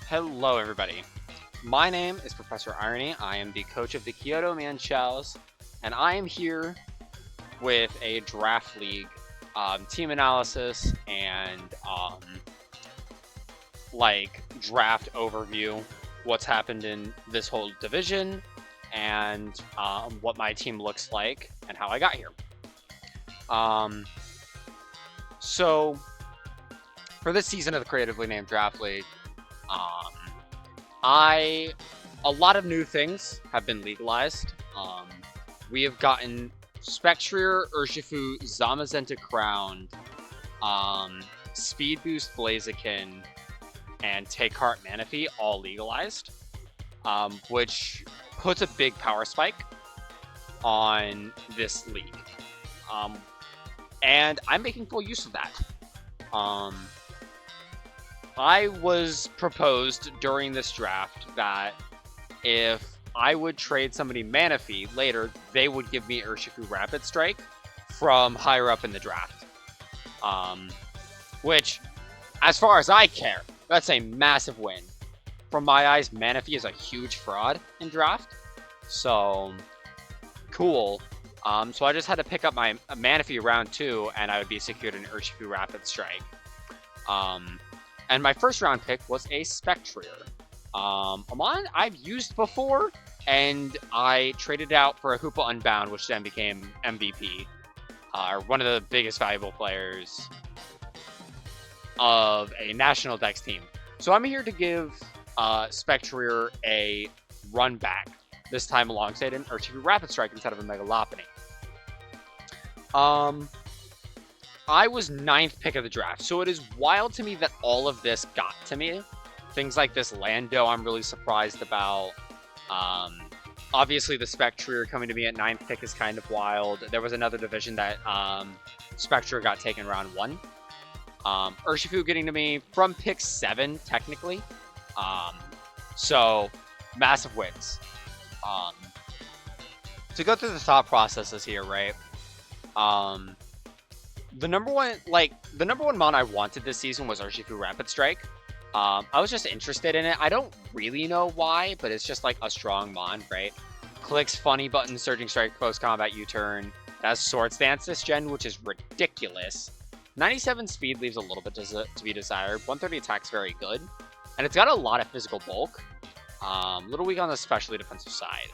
Hello, everybody. My name is Professor Irony. I am the coach of the Kyoto Man Shells, and I am here with a draft league team analysis and draft overview. What's happened in this whole division and what my team looks like and how I got here. So for this season of the Creatively Named Draft League, a lot of new things have been legalized. We have gotten Spectrier, Urshifu, Zamazenta Crown, Speed Boost Blaziken, and Take Heart Manaphy all legalized, which puts a big power spike on this league. And I'm making full use of that. I was proposed during this draft that if I would trade somebody Manaphy later, they would give me Urshifu Rapid Strike from higher up in the draft. Which, as far as I care, that's a massive win. From my eyes, Manaphy is a huge fraud in draft. So, cool. So I just had to pick up my Manaphy round 2, and I would be secured an Urshifu Rapid Strike. And my first round pick was a Spectrier. A mon I've used before, and I traded out for a Hoopa Unbound, which then became MVP. One of the biggest valuable players of a national Dex team. So I'm here to give Spectrier a run back, this time alongside an Urshifu Rapid Strike instead of a Mega Lopunny. I was 9th pick of the draft, so it is wild to me that all of this got to me. Things like this Lando I'm really surprised about. Obviously, the Spectrier coming to me at 9th pick is kind of wild. There was another division that Spectrier got taken round 1. Urshifu getting to me from pick 7, technically. So, massive wins. To go through the thought processes here, right? The number one mon I wanted this season was Urshifu Rapid Strike. I was just interested in it. I don't really know why, but it's just like a strong mon, right? Clicks funny button, Surging Strike, post combat U-turn. It has Swords Dance this gen, which is ridiculous. 97 speed leaves a little bit to be desired. 130 attack's very good, and it's got a lot of physical bulk. Little weak on the especially defensive side.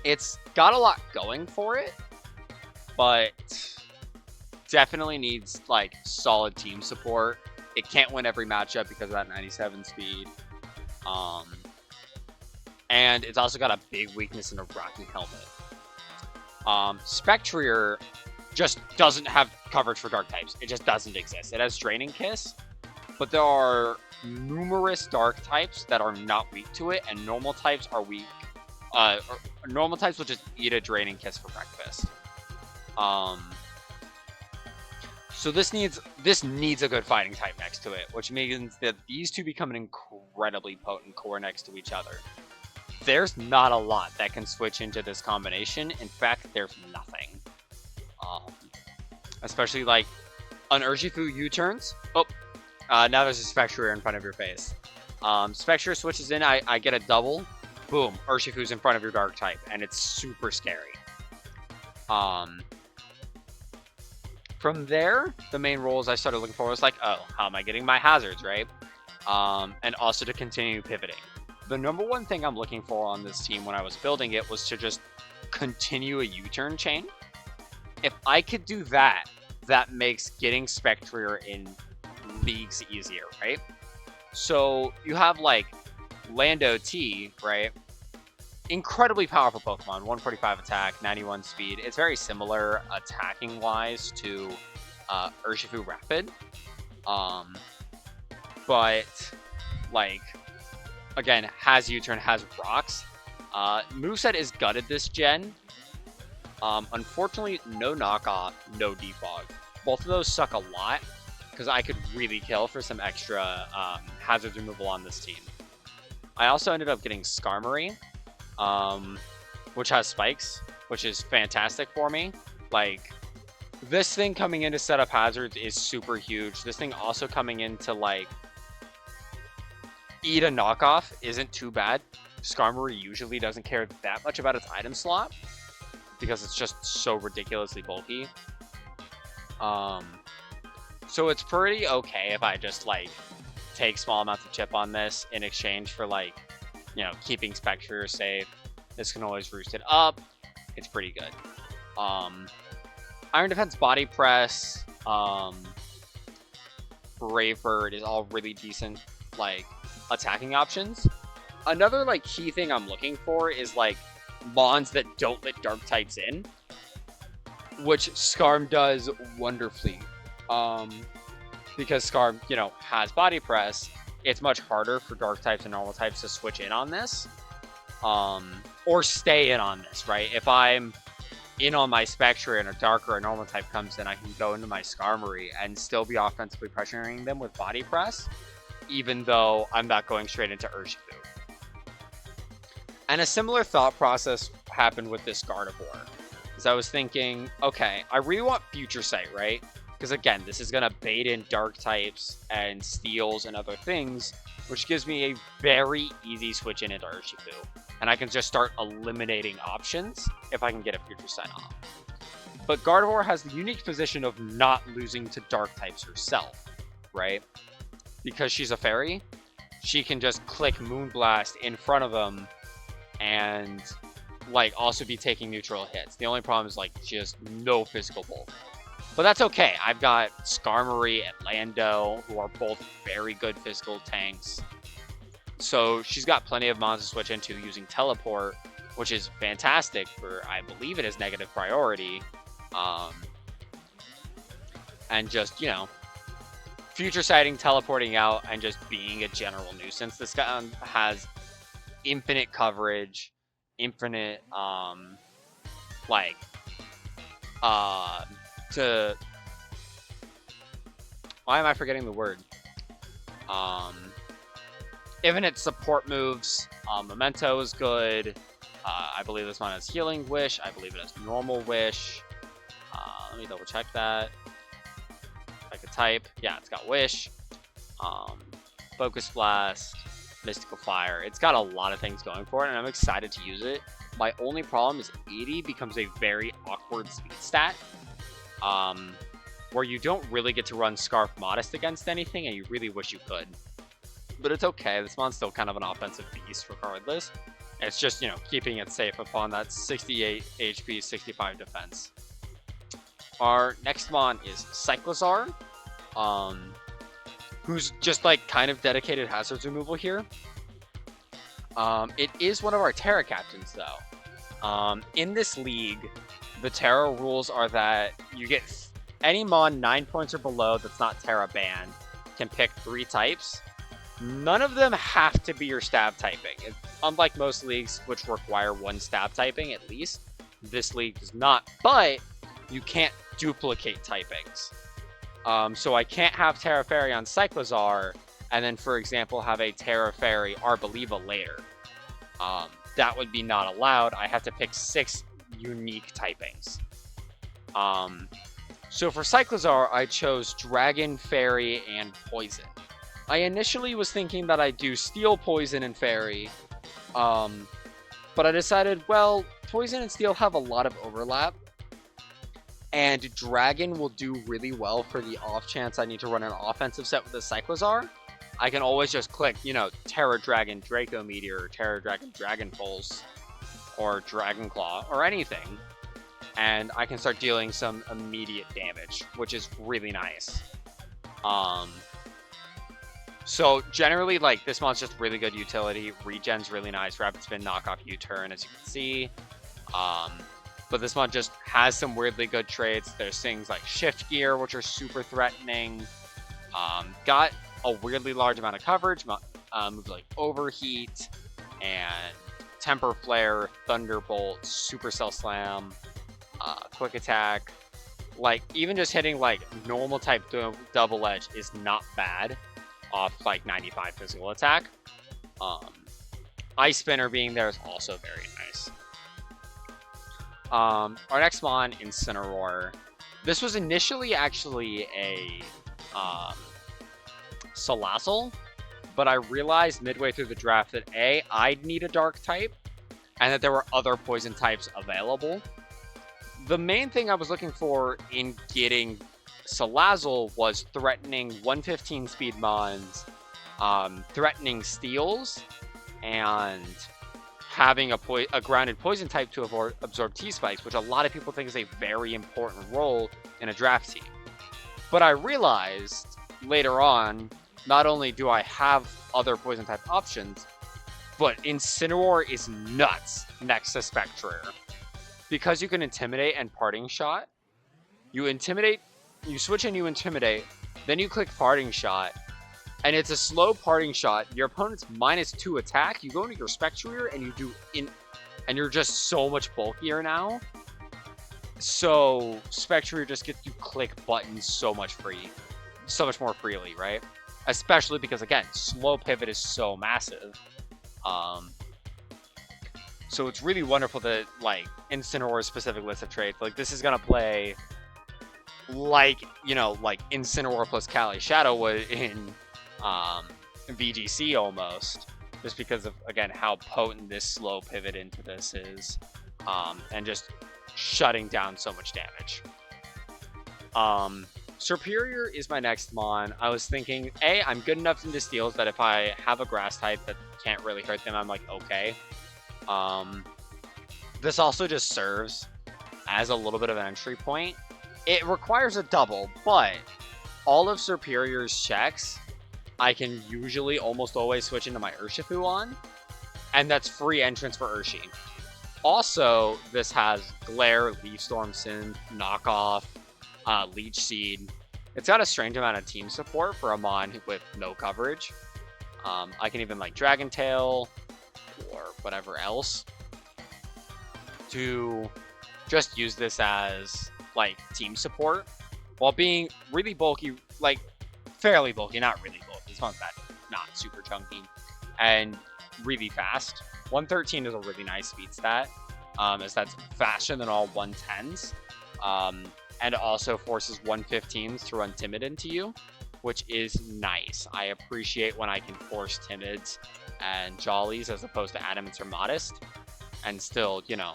It's got a lot going for it, but definitely needs like solid team support. It can't win every matchup because of that 97 speed. And it's also got a big weakness in a Rocky Helmet. Spectrier just doesn't have coverage for dark types. It just doesn't exist. It has Draining Kiss, but there are numerous dark types that are not weak to it, and normal types are weak. Normal types will just eat a Draining Kiss for breakfast. So this needs a good fighting type next to it, which means that these two become an incredibly potent core next to each other. There's not a lot that can switch into this combination. In fact, there's nothing. Especially like on Urshifu U-turns. Oh, now there's a Spectrier in front of your face. Spectrier switches in, I get a double. Boom, Urshifu's in front of your dark type, and it's super scary. From there, the main roles I started looking for was like, oh, how am I getting my hazards, right? And also to continue pivoting. The number one thing I'm looking for on this team when I was building it was to just continue a U-turn chain. If I could do that, that makes getting Spectrier in leagues easier, right? So you have like Lando T, right? Incredibly powerful Pokemon, 145 attack, 91 speed. It's very similar attacking wise to Urshifu Rapid. But like again, has U-turn, has rocks. Moveset is gutted this gen. Unfortunately, no knockoff, no defog. Both of those suck a lot because I could really kill for some extra hazard removal on this team. I also ended up getting Skarmory, which has spikes, which is fantastic for me. Like, This thing coming in to set up hazards is super huge. This thing also coming in to, like, eat a knockoff isn't too bad. Skarmory usually doesn't care that much about its item slot because it's just so ridiculously bulky. So it's pretty okay if I just, like, take small amounts of chip on this in exchange for, like, you know, keeping Spectre safe. This can always roost it up. It's pretty good. Iron Defense, Body Press, Brave Bird is all really decent, like, attacking options. Another, like, key thing I'm looking for is, like, Mons that don't let Dark types in, which Skarm does wonderfully. Because Skarm, you know, has Body Press, it's much harder for Dark types and normal types to switch in on this. Or stay in on this, right? If I'm in on my Spectre and a Dark or a normal type comes in, I can go into my Skarmory and still be offensively pressuring them with Body Press, even though I'm not going straight into Urshifu. And a similar thought process happened with this Gardevoir. Because I was thinking, okay, I really want Future Sight, right? Because again, this is going to bait in Dark types and Steels and other things, which gives me a very easy switch in into Urshifu. And I can just start eliminating options if I can get a Future Sight off. But Gardevoir has the unique position of not losing to Dark types herself, right? Because she's a fairy, she can just click Moonblast in front of them and, like, also be taking neutral hits. The only problem is, like, she has no physical bulk. But that's okay. I've got Skarmory and Lando, who are both very good physical tanks. So she's got plenty of mons to switch into using Teleport, which is fantastic for, I believe it is negative priority. And just, you know, Future Sighting, teleporting out, and just being a general nuisance. This guy has infinite coverage, infinite, why am I forgetting the word? Infinite support moves. Memento is good. I believe this one has Healing Wish. I believe it has Normal Wish. Let me double check that. If I could type. Yeah, it's got Wish. Focus Blast. Mystical Fire. It's got a lot of things going for it, and I'm excited to use it. My only problem is 80 becomes a very awkward speed stat. Where you don't really get to run Scarf Modest against anything, and you really wish you could. But it's okay. This mon's still kind of an offensive beast regardless. It's just, you know, keeping it safe upon that 68 HP, 65 defense. Our next mon is Cyclozar, who's just, like, kind of dedicated hazards removal here. It is one of our Terra captains, though. In this league, the Terra rules are that you get any mon 9 points or below that's not Terra banned can pick 3 types. None of them have to be your stab typing. Unlike most leagues, which require 1 stab typing at least, this league does not, but you can't duplicate typings. So I can't have Terra Fairy on Cyclozar, and then, for example, have a Terra Fairy Arboliva later. That would be not allowed. I have to pick 6 unique typings. So for Cyclozar, I chose Dragon, Fairy, and Poison. I initially was thinking that I'd do Steel, Poison, and Fairy, but I decided, well, Poison and Steel have a lot of overlap, and Dragon will do really well for the off chance I need to run an offensive set with the Cyclozar. I can always just click, you know, Terra Dragon Draco Meteor, or Terra Dragon Dragon Pulse, or Dragon Claw, or anything, and I can start dealing some immediate damage, which is really nice. So generally, like, this mon's just really good utility. Regen's really nice. Rapid Spin, Knockoff, U-Turn, as you can see. But this mon just has some weirdly good traits. There's things like Shift Gear, which are super threatening. Got a weirdly large amount of coverage. Moves like Overheat and Temper Flare, Thunderbolt, Supercell Slam, Quick Attack. Like, even just hitting, like, normal type Double Edge is not bad off, like, 95 physical attack. Ice Spinner being there is also very nice. Our next mon, Incineroar. This was initially actually a um, Salazzle, but I realized midway through the draft that A, I'd need a dark type, and that there were other poison types available. The main thing I was looking for in getting Salazzle was threatening 115 speed mons, threatening steals, and having a grounded poison type to absorb T-Spikes, which a lot of people think is a very important role in a draft team. But I realized later on, not only do I have other poison type options, but Incineroar is nuts next to Spectrier. Because you can Intimidate and Parting Shot, you Intimidate, you switch and you Intimidate, then you click Parting Shot, and it's a slow Parting Shot. Your opponent's -2 attack, you go into your Spectrier and you do and you're just so much bulkier now. So Spectrier just gets you click buttons so much more freely, right? Especially because, again, slow pivot is so massive. So it's really wonderful that, like, Incineroar's specific list of traits, like, this is gonna play like, you know, like Incineroar plus Cali Shadow would in VGC almost, just because of, again, how potent this slow pivot into this is, and just shutting down so much damage. Superior is my next mon. I was thinking, A, I'm good enough into steals that if I have a grass type that can't really hurt them, I'm like, okay. This also just serves as a little bit of an entry point. It requires a double, but all of Superior's checks, I can usually almost always switch into my Urshifu on, and that's free entrance for Urshi. Also, this has Glare, Leaf Storm Synth, Knockoff, Leech Seed. It's got a strange amount of team support for a mon with no coverage. I can even like Dragon Tail or whatever else to just use this as like team support while being really bulky, like fairly bulky, not really bulky. This one's not super chunky and really fast. 113 is a really nice speed stat, as that's faster than all 110s. And also forces 115s to run Timid into you, which is nice. I appreciate when I can force Timids and Jollies as opposed to Adamants or Modest, and still, you know,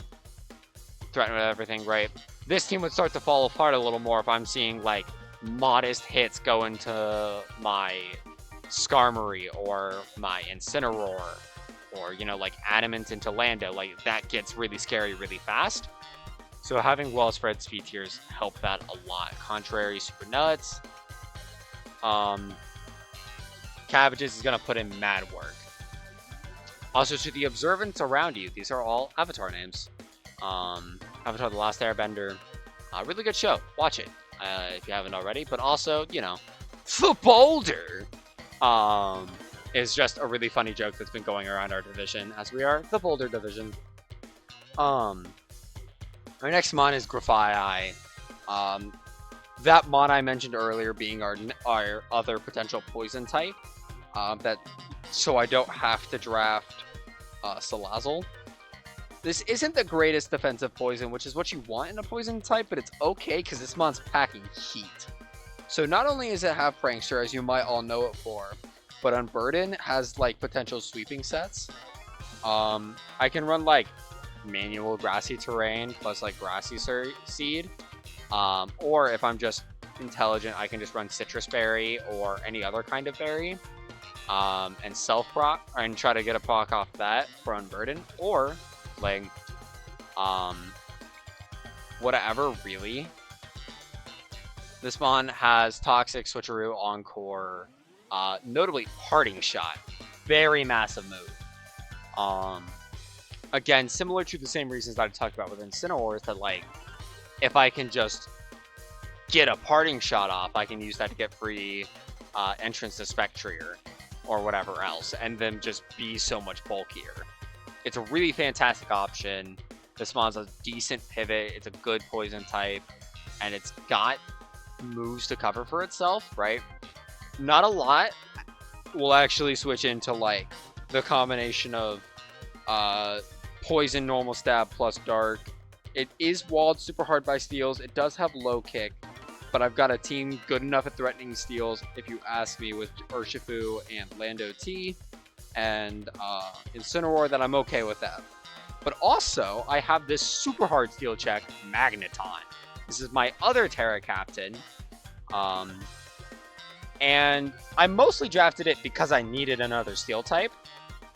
threaten with everything, right? This team would start to fall apart a little more if I'm seeing, like, Modest hits go into my Skarmory or my Incineroar, or, you know, like, Adamant into Lando. Like, that gets really scary really fast. So having well-spread speed tiers help that a lot. Contrary, super nuts. Cabbages is going to put in mad work. Also, to the observants around you, these are all Avatar names. Avatar The Last Airbender. Really good show. Watch it if you haven't already. But also, you know, the Boulder is just a really funny joke that's been going around our division, as we are the Boulder division. Our next mon is Grafai. That mon I mentioned earlier being our other potential poison type. So I don't have to draft Salazzle. This isn't the greatest defensive poison, which is what you want in a poison type, but it's okay because this mon's packing heat. So not only does it have Prankster, as you might all know it for, but Unburden has like potential sweeping sets. I can run like manual grassy terrain plus like grassy seed, or if I'm just intelligent, I can just run citrus berry or any other kind of berry, and self proc and try to get a proc off that for Unburden, or like whatever really. This mon has Toxic, Switcheroo, Encore, notably Parting Shot, very massive move. Again, similar to the same reasons that I talked about with Incineroar, is that, like, if I can just get a Parting Shot off, I can use that to get free entrance to Spectrier or whatever else, and then just be so much bulkier. It's a really fantastic option. This mon's a decent pivot, it's a good poison type, and it's got moves to cover for itself, right? Not a lot will actually switch into, like, the combination of poison, normal stab plus dark, It is walled super hard by steals. It does have low kick, but I've got a team good enough at threatening steals, if you ask me, with Urshifu and Lando T and Incineroar, that I'm okay with that. But also, I have this super hard steal check, Magneton. This is my other Terra captain. And I mostly drafted it because I needed another steel type.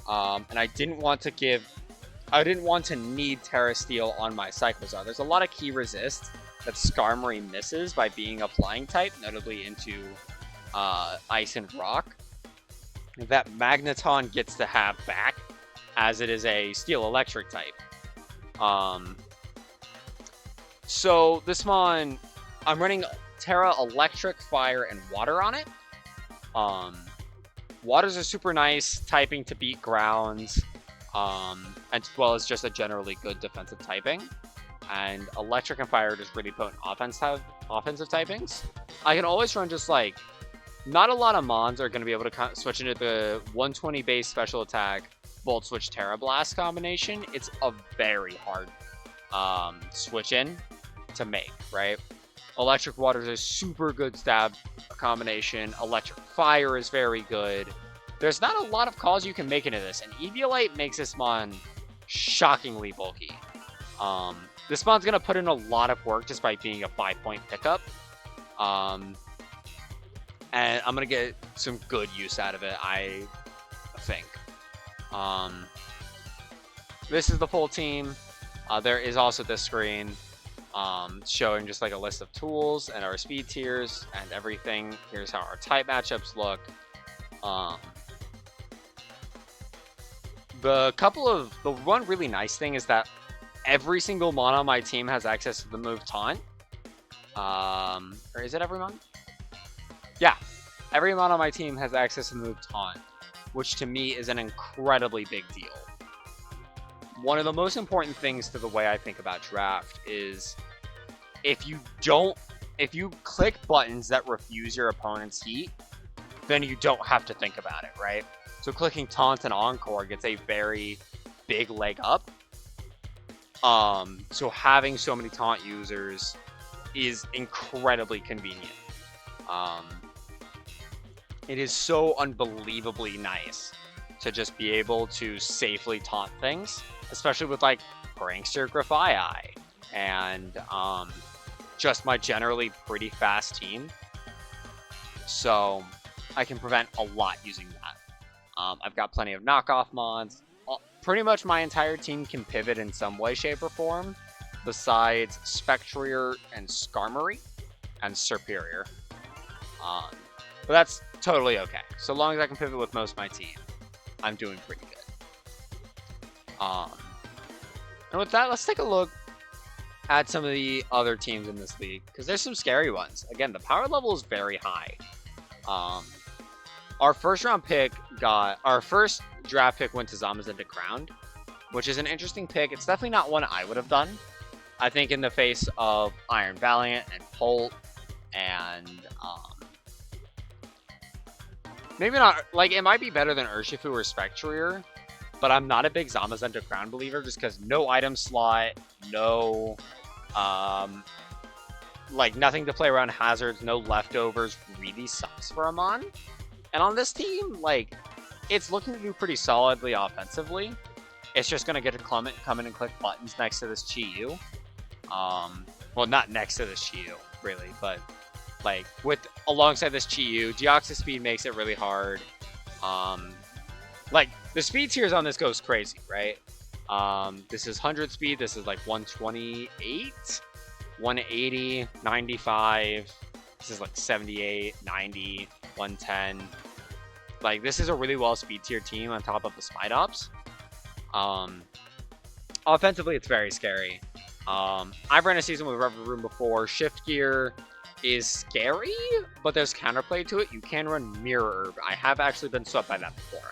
And I didn't want to need Terra Steel on my Cyclozar. There's a lot of key resist that Skarmory misses by being a flying type, notably into Ice and Rock, that Magneton gets to have back, as it is a Steel Electric type. So this mon, I'm running Terra Electric, Fire, and Water on it. Waters are super nice typing to beat grounds, as well as just a generally good defensive typing. And Electric and Fire are just really potent offensive typings. I can always run just like, not a lot of mons are going to be able to switch into the 120 base special attack Volt Switch Terra Blast combination. It's a very hard switch in to make, right? Electric Water is a super good stab combination. Electric Fire is very good. There's not a lot of calls you can make into this, and Eviolite makes this mon shockingly bulky. This mon's going to put in a lot of work just by being a 5-point pickup. And I'm going to get some good use out of it, I think. This is the full team. There is also this screen showing just like a list of tools and our speed tiers and everything. Here's how our type matchups look. The one really nice thing is that every single mon on my team has access to the move Taunt. Or is it every mon? Yeah, every mon on my team has access to the move Taunt, which to me is an incredibly big deal. One of the most important things to the way I think about draft is if you click buttons that refuse your opponent's heat, then you don't have to think about it, right? So clicking Taunt and Encore gets a very big leg up. So having so many Taunt users is incredibly convenient. It is so unbelievably nice to just be able to safely taunt things, especially with like Prankster Grafai and just my generally pretty fast team. So I can prevent a lot using that. I've got plenty of knockoff mods. Pretty much my entire team can pivot in some way, shape, or form, besides Spectrier and Skarmory and Serperior. But that's totally okay. So long as I can pivot with most of my team, I'm doing pretty good. And with that, let's take a look at some of the other teams in this league, because there's some scary ones. Again, the power level is very high. Our first draft pick went to Zamazenta Crowned, which is an interesting pick. It's definitely not one I would have done. I think in the face of Iron Valiant and Polt and maybe not, like, it might be better than Urshifu or Spectrier, but I'm not a big Zamazenta Crown believer just because no item slot, no, like, nothing to play around hazards, no leftovers really sucks for a mon. And on this team, like, it's looking to do pretty solidly offensively. It's just going to get to come in and click buttons next to this Chi-Yu. Well, not next to this Chi-Yu, really, but like alongside this Chi-Yu, Deoxys speed makes it really hard. Like the speed tiers on this goes crazy, right? This is 100 speed. This is like 128, 180, 95. This is like 78, 90, 110. Like this is a really well speed tier team on top of the Spidops. Offensively, it's very scary. I've ran a season with Rever Room before. Shift Gear is scary, but there's counterplay to it. You can run Mirror Herb. I have actually been swept by that before.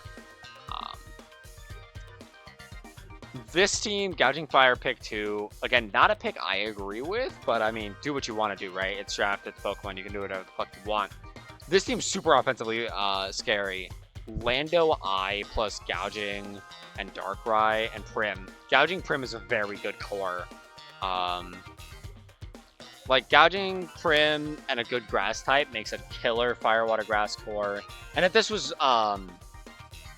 This team, Gouging Fire pick 2. Again, not a pick I agree with, but I mean, do what you want to do, right? It's draft, it's Pokemon, you can do whatever the fuck you want. This team's super offensively scary. Lando I plus Gouging and Darkrai and Prim. Gouging Prim is a very good core. Um, like Gouging Prim and a good grass type makes a killer Fire Water Grass core. And if this was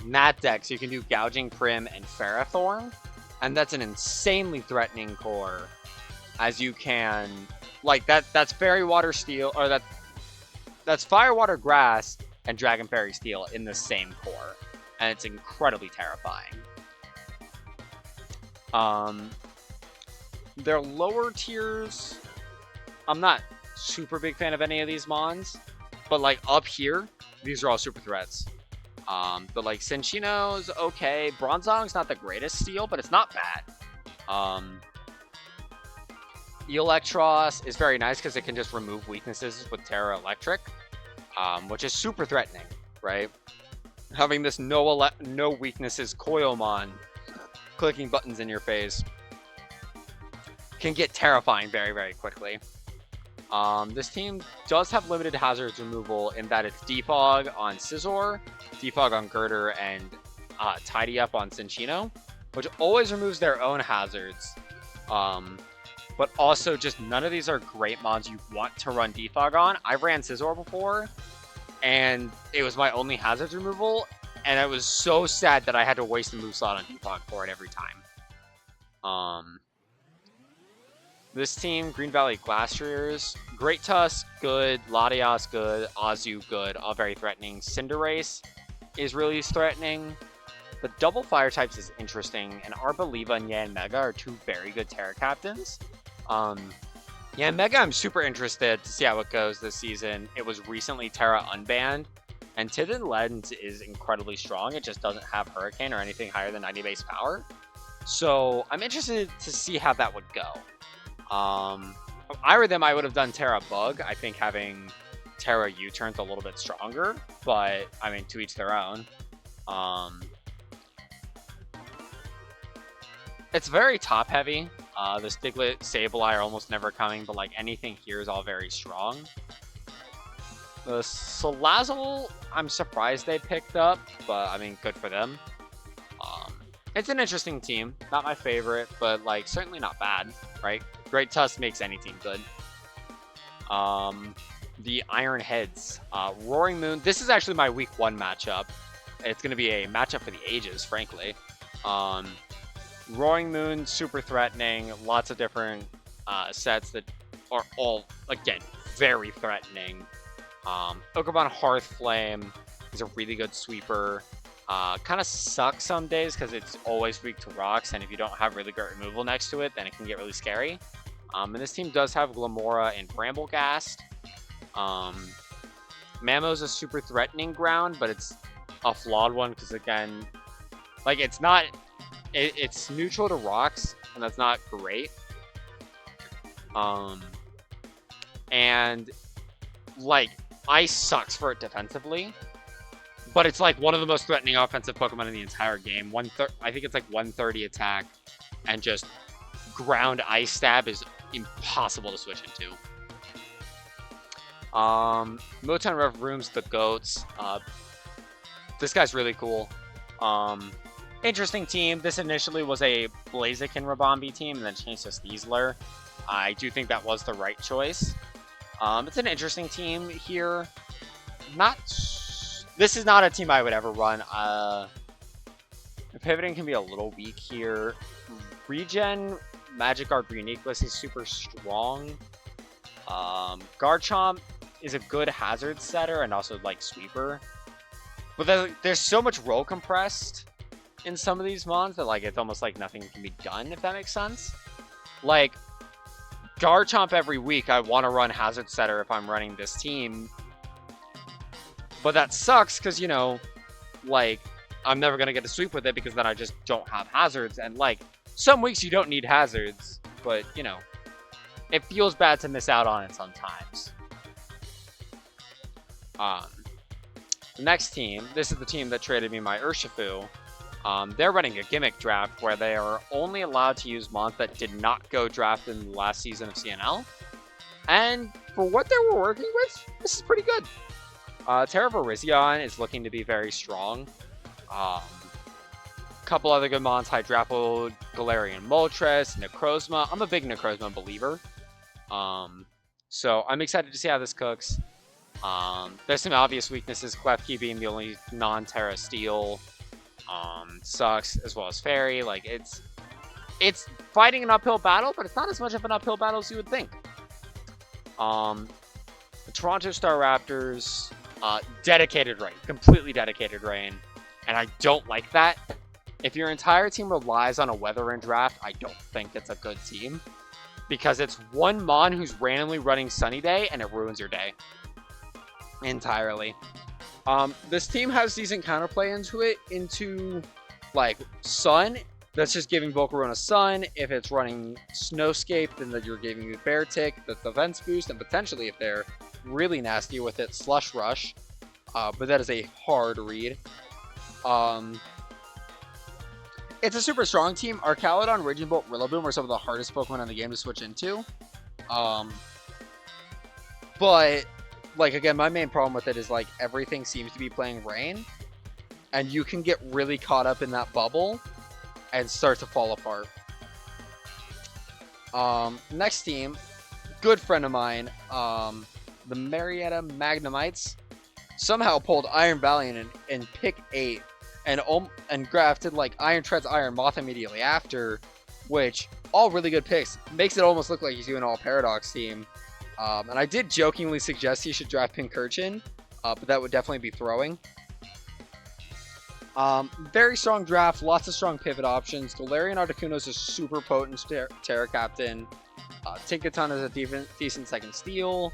Nat decks, you can do Gouging Prim and Ferrothorn, and that's an insanely threatening core. As you can, like that's Fairy Water Steel, or that's Fire Water Grass and Dragon Fairy Steel in the same core, and it's incredibly terrifying. Their lower tiers, I'm not super big fan of any of these mons, but like up here, these are all super threats. But like Cinccino's okay. Bronzong's not the greatest steel, but it's not bad. Electros is very nice because it can just remove weaknesses with Terra Electric, which is super threatening, right? Having this no weaknesses Koyomon clicking buttons in your face can get terrifying very, very quickly. This team does have limited hazards removal in that it's Defog on Scizor, Defog on Girder, and Tidy Up on Cinccino, which always removes their own hazards. But also just none of these are great mods you want to run Defog on. I ran Scizor before, and it was my only hazards removal, and I was so sad that I had to waste a move slot on Defog for it every time. This team, Green Valley Glastriers, Great Tusk, good. Latias, good. Azu, good. All very threatening. Cinderace is really threatening. The double fire types is interesting, and Arboliva and Yanmega are two very good Terra captains. Yanmega, I'm super interested to see how it goes this season. It was recently Terra unbanned, and Tidden Lens is incredibly strong. It just doesn't have Hurricane or anything higher than 90 base power. So I'm interested to see how that would go. If I were them, I would have done Terra Bug. I think having Terra U-turn's a little bit stronger, but I mean, to each their own. It's very top heavy. The Stiglet, Sableye are almost never coming, but like anything here is all very strong. The Salazzle, I'm surprised they picked up, but I mean, good for them. It's an interesting team. Not my favorite, but like certainly not bad, right? Great Tusk makes any team good. The Iron Heads. Roaring Moon. This is actually my week 1 matchup. It's going to be a matchup for the ages, frankly. Roaring Moon, super threatening. Lots of different sets that are all, again, very threatening. Pokemon Hearthflame is a really good sweeper. Kind of sucks some days because it's always weak to rocks, and if you don't have really great removal next to it, then it can get really scary. And this team does have Glamora and Bramblegast. Mamo's a super threatening ground, but it's a flawed one because, again, like it's not... It's neutral to rocks, and that's not great. And, like, Ice sucks for it defensively. But it's like one of the most threatening offensive Pokemon in the entire game. I think it's like 130 attack, and just ground Ice Stab is impossible to switch into. Moton Rev Rooms the Goats. This guy's really cool. Interesting team. This initially was a Blaziken Rabombi team, and then changed to Sneasler. I do think that was the right choice. It's an interesting team here. This is not a team I would ever run. Pivoting can be a little weak here. Regen, Magikarp Reuniclus is super strong. Garchomp is a good hazard setter and also like sweeper. But there's so much roll compressed in some of these mons that like it's almost like nothing can be done, if that makes sense. Like Garchomp every week, I want to run hazard setter if I'm running this team. But that sucks because, you know, like, I'm never going to get a sweep with it because then I just don't have hazards. And, like, some weeks you don't need hazards, but, you know, it feels bad to miss out on it sometimes. The next team, this is the team that traded me my Urshifu. They're running a gimmick draft where they are only allowed to use mons that did not go drafted in the last season of CNL. And for what they were working with, this is pretty good. Terra Virizion is looking to be very strong. couple other good mons, Hydrapple, Galarian Moltres, Necrozma. I'm a big Necrozma believer. So I'm excited to see how this cooks. There's some obvious weaknesses, Klefki being the only non-Terra Steel. Sucks, as well as Fairy. Like, it's fighting an uphill battle, but it's not as much of an uphill battle as you would think. The Toronto Star Raptors, dedicated rain, completely dedicated rain, and I don't like that. If your entire team relies on a weather in draft, I don't think it's a good team, because it's one mon who's randomly running Sunny Day, and it ruins your day entirely. This team has decent counterplay into like Sun. That's just giving Volcarona Sun. If it's running Snowscape, then you're giving you Bear Tick, the defense boost, and potentially, if they're really nasty with it, Slush Rush. But that is a hard read. It's a super strong team. Archaludon, Raging Bolt, Rillaboom are some of the hardest Pokemon in the game to switch into. But, like, again, my main problem with it is, like, everything seems to be playing Rain. And you can get really caught up in that bubble and start to fall apart. Next team, good friend of mine, the Marietta Magnemites, somehow pulled Iron Valiant in pick 8 and grafted like Iron Treads, Iron Moth immediately after, which all really good picks. Makes it almost look like he's doing all Paradox team. And I did jokingly suggest he should draft Pincurchin, but that would definitely be throwing. Very strong draft, lots of strong pivot options. Galarian Articuno is a super potent Terra Captain. Tinkaton is a decent second steal.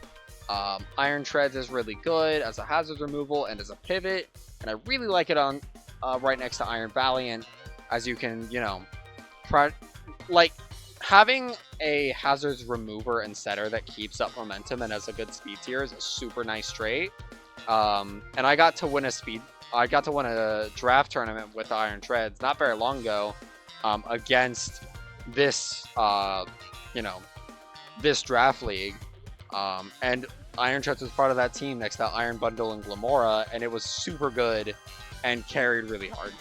Iron Treads is really good as a hazard removal and as a pivot. And I really like it on right next to Iron Valiant, as you can, you know, like having a hazards remover and setter that keeps up momentum and has a good speed tier is a super nice trait. And I got to win a draft tournament with Iron Treads not very long ago, against this, this draft league. And Iron Treads was part of that team next to Iron Bundle and Glamora, and it was super good and carried really hard.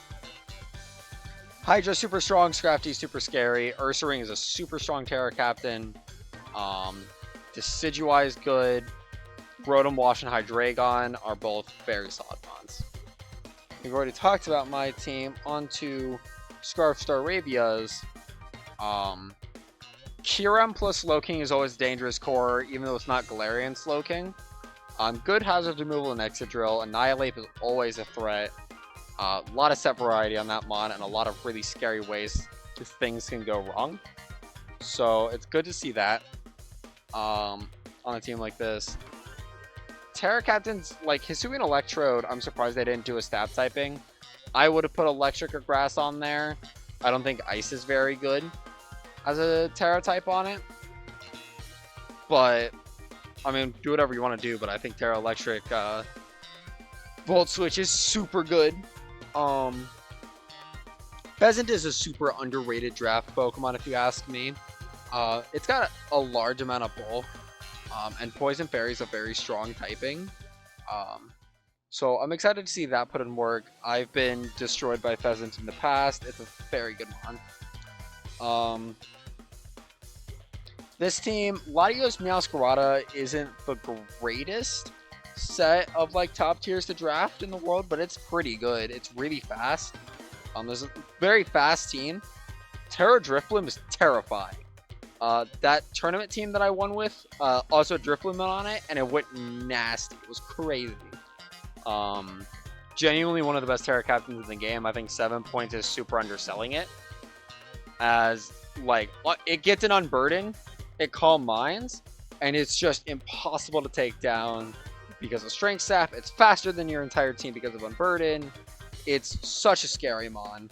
Hydra super strong, Scrafty super scary. Ursaring is a super strong Terra Captain. Decidueye is good. Rotom Wash and Hydreigon are both very solid mons. We've already talked about my team. On to Scarf Staravia's. Kyurem plus Slowking is always dangerous core, even though it's not Galarian Slowking. Good hazard removal and Excadrill. Annihilate is always a threat. A lot of set variety on that mon, and a lot of really scary ways things can go wrong. So it's good to see that on a team like this. Terra Captains, like Hisuian Electrode, I'm surprised they didn't do a stab typing. I would have put Electric or Grass on there. I don't think Ice is very good as a Terra type on it. But, I mean, do whatever you want to do, but I think Terra Electric Volt Switch is super good. Pheasant is a super underrated draft Pokemon, if you ask me. It's got a large amount of bulk. And Poison Fairy is a very strong typing. So I'm excited to see that put in work. I've been destroyed by Pheasant in the past. It's a very good mon. This team, Latios Meowscarada isn't the greatest set of like top tiers to draft in the world, but it's pretty good. It's really fast. There's a very fast team. Terra Drifblim is terrifying. That tournament team that I won with also Drifblim on it, and it went nasty. It was crazy. Genuinely one of the best Terra Captains in the game. I think 7 points is super underselling it. As, like, it gets an Unburden, it Calm Minds, and it's just impossible to take down because of Strength Sap. It's faster than your entire team because of Unburden. It's such a scary mon.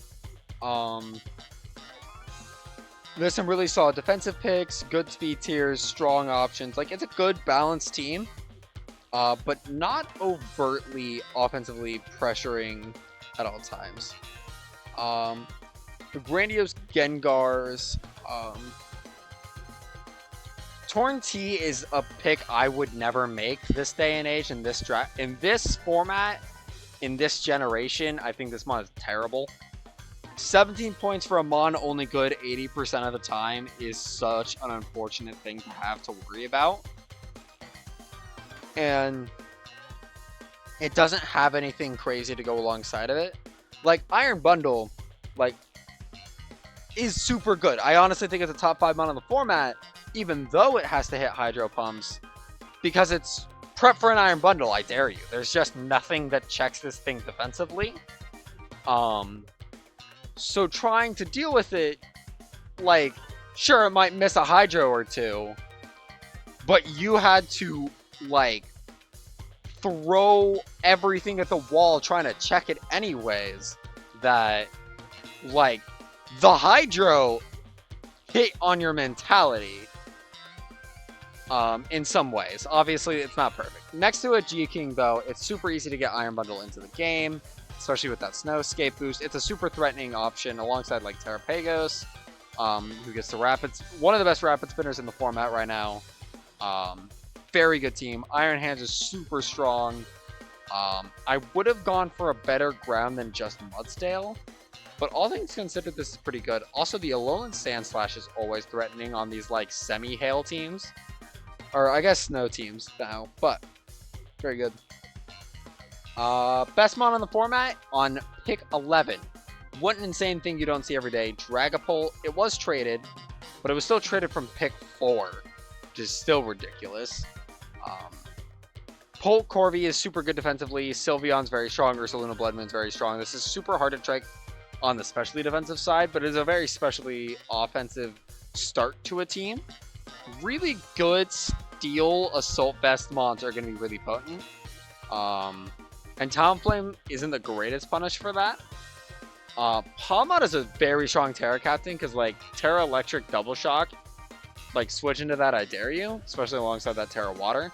There's some really solid defensive picks, good speed tiers, strong options. Like, it's a good balanced team, but not overtly offensively pressuring at all times. The Grandiose Gengars. Torn T is a pick I would never make this day and age in this draft. In this format, in this generation, I think this mod is terrible. 17 points for a Mon only good 80% of the time is such an unfortunate thing to have to worry about. And it doesn't have anything crazy to go alongside of it. Like, Iron Bundle, like, is super good. I honestly think it's a top 5 Mon on the format, even though it has to hit Hydro Pumps, because it's prep for an Iron Bundle, I dare you. There's just nothing that checks this thing defensively. So trying to deal with it, like, sure, it might miss a Hydro or two, but you had to, like, throw everything at the wall trying to check it anyways, that, like, the Hydro hit on your mentality in some ways. Obviously, it's not perfect. Next to a G-King, though, it's super easy to get Iron Bundle into the game, especially with that Snowscape boost. It's a super threatening option alongside, like, Terrapagos, who gets the Rapid. One of the best Rapid Spinners in the format right now. Very good team. Iron Hands is super strong. I would have gone for a better ground than just Mudsdale, but all things considered, this is pretty good. Also, the Alolan Sandslash is always threatening on these, like, semi-hail teams. Or, I guess, snow teams now, but very good. Best Mon on the format on pick 11. What an insane thing you don't see every day. Dragapult, it was traded, but it was still traded from pick 4, which is still ridiculous. Polt Corvi is super good defensively. Sylveon's very strong. Ursaluna Bloodmoon's very strong. This is super hard to track on the specially defensive side, but it is a very specially offensive start to a team. Really good Steel Assault Vest mons are going to be really potent. And Talonflame isn't the greatest punish for that. Palmod is a very strong Terra Captain, because, like, Terra Electric Double Shock, like, switch into that, I dare you, especially alongside that Terra Water.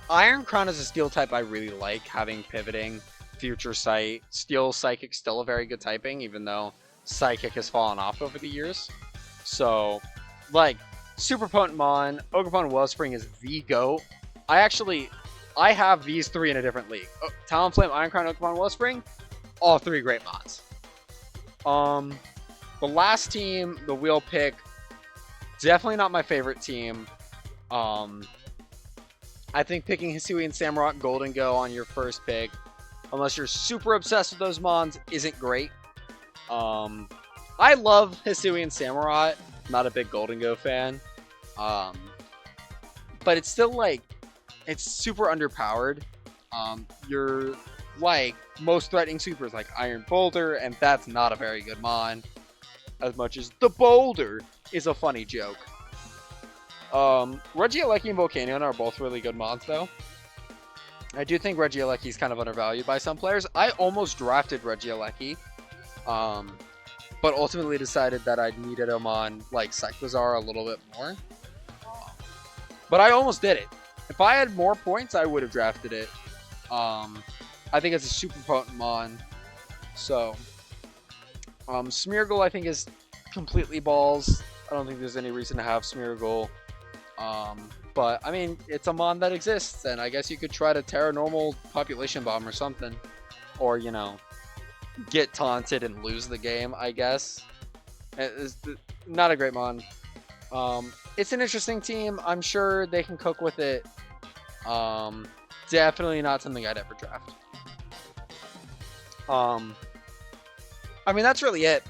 Iron Crown is a steel type I really like, having pivoting, Future Sight. Steel Psychic still a very good typing, even though Psychic has fallen off over the years. So, like, super potent Mon. Ogerpon Wellspring is the GOAT. I have these 3 in a different league. Talonflame, Iron Crown, Ogerpon Wellspring, all 3 great mods. The last team, the wheel pick, definitely not my favorite team. I think picking Hisuian Samurott Golden Go on your first pick, unless you're super obsessed with those mons, isn't great. I love Hisuian Samurott. Not a big Golden Go fan. But it's still, like, it's super underpowered. Your, like, most threatening super is, like, Iron Boulder, and that's not a very good mon. As much as the Boulder is a funny joke. Regieleki and Volcanion are both really good mons, though. I do think Regieleki is kind of undervalued by some players. I almost drafted Regieleki, but ultimately decided that I needed him on, like, Cyclizar a little bit more. But I almost did it. If I had more points, I would have drafted it. I think it's a super potent mon. So, Smeargle, I think, is completely balls. I don't think there's any reason to have Smeargle. But, I mean, it's a mon that exists, and I guess you could try to Terra Normal Population Bomb or something. Or, you know, get taunted and lose the game, I guess. It's not a great mon. It's an interesting team. I'm sure they can cook with it. Definitely not something I'd ever draft. I mean, that's really it.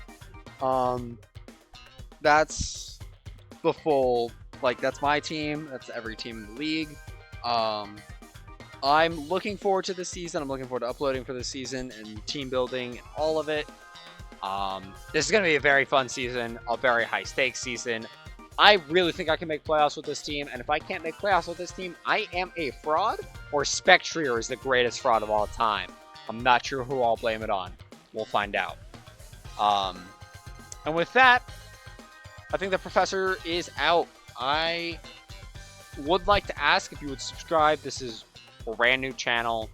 That's the full, like, that's my team. That's every team in the league. I'm looking forward to this season. I'm looking forward to uploading for this season and team building and all of it. This is going to be a very fun season, a very high stakes season. I really think I can make playoffs with this team, and if I can't make playoffs with this team, I am a fraud, or Spectrier is the greatest fraud of all time. I'm not sure who I'll blame it on. We'll find out. And with that, I think the professor is out. I would like to ask if you would subscribe. This is a brand new channel.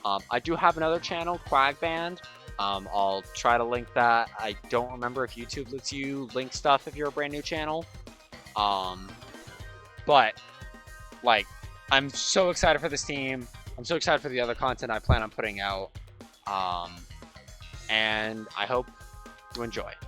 I do have another channel, Quagband. I'll try to link that. I don't remember if YouTube lets you link stuff if you're a brand new channel. But, like, I'm so excited for this team. I'm so excited for the other content I plan on putting out. and I hope you enjoy.